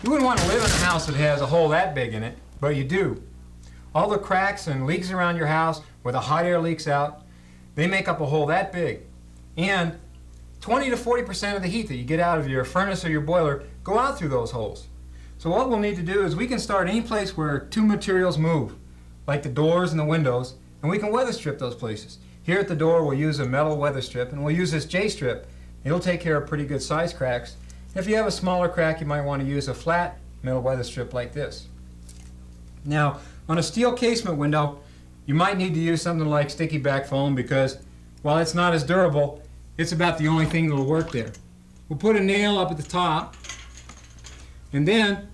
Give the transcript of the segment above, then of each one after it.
You wouldn't want to live in a house that has a hole that big in it, but you do. All the cracks and leaks around your house where the hot air leaks out, they make up a hole that big. And 20 to 40% of the heat that you get out of your furnace or your boiler go out through those holes. So what we'll need to do is we can start any place where two materials move, like the doors and the windows, and we can weather strip those places. Here at the door we'll use a metal weather strip, and we'll use this J-strip. It'll take care of pretty good size cracks. If you have a smaller crack, you might want to use a flat metal weather strip like this. Now, on a steel casement window, you might need to use something like sticky back foam because while it's not as durable, it's about the only thing that will work there. We'll put a nail up at the top, and then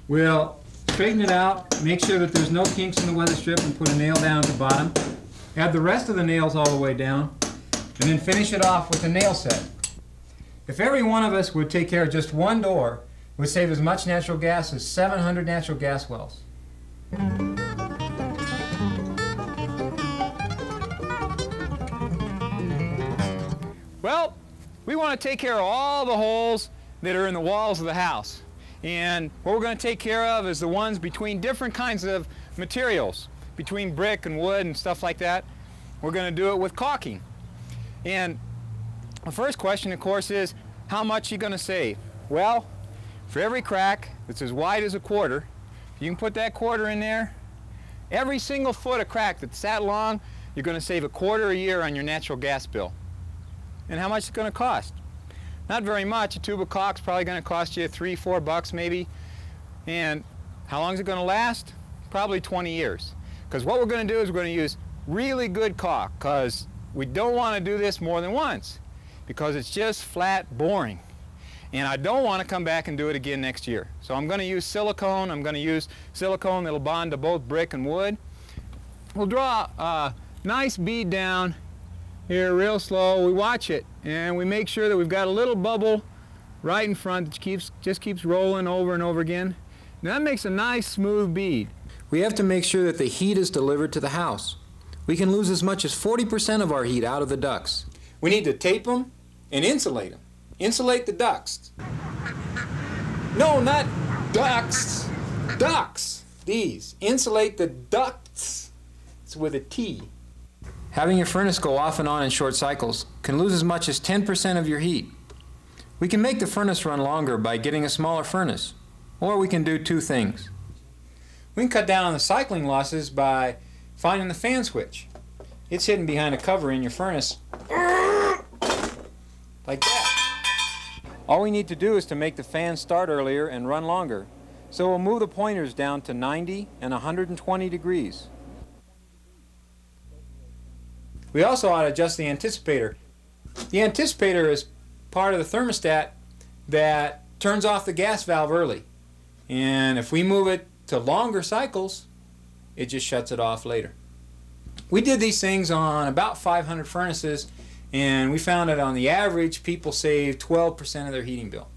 we'll straighten it out, make sure that there's no kinks in the weather strip, and put a nail down at the bottom. Add the rest of the nails all the way down, and then finish it off with a nail set. If every one of us would take care of just one door, it would save as much natural gas as 700 natural gas wells. Well, we want to take care of all the holes that are in the walls of the house. And what we're going to take care of is the ones between different kinds of materials, between brick and wood and stuff like that. We're going to do it with caulking. And the first question, of course, is how much are you going to save? Well, for every crack that's as wide as a quarter, if you can put that quarter in there, every single foot of crack that's that long, you're going to save $1/4 a year on your natural gas bill. And how much is it going to cost? Not very much. A tube of caulk's probably going to cost you $3, $4 maybe. And how long is it going to last? Probably 20 years. Because what we're going to do is we're going to use really good caulk, because we don't want to do this more than once, because it's just flat boring. And I don't want to come back and do it again next year. So I'm going to use silicone. I'm going to use silicone that'll bond to both brick and wood. We'll draw a nice bead down here real slow. We watch it and we make sure that we've got a little bubble right in front that just keeps rolling over and over again. Now that makes a nice smooth bead. We have to make sure that the heat is delivered to the house. We can lose as much as 40% of our heat out of the ducts. We need to tape them and insulate them. Insulate the ducts. No, not ducts. Ducts. These. Insulate the ducts. It's with a T. Having your furnace go off and on in short cycles can lose as much as 10% of your heat. We can make the furnace run longer by getting a smaller furnace, or we can do two things. We can cut down on the cycling losses by finding the fan switch. It's hidden behind a cover in your furnace, like that. All we need to do is to make the fan start earlier and run longer. So we'll move the pointers down to 90 and 120 degrees. We also ought to adjust the anticipator. The anticipator is part of the thermostat that turns off the gas valve early. And if we move it to longer cycles, it just shuts it off later. We did these things on about 500 furnaces, and we found that on the average, people save 12% of their heating bill.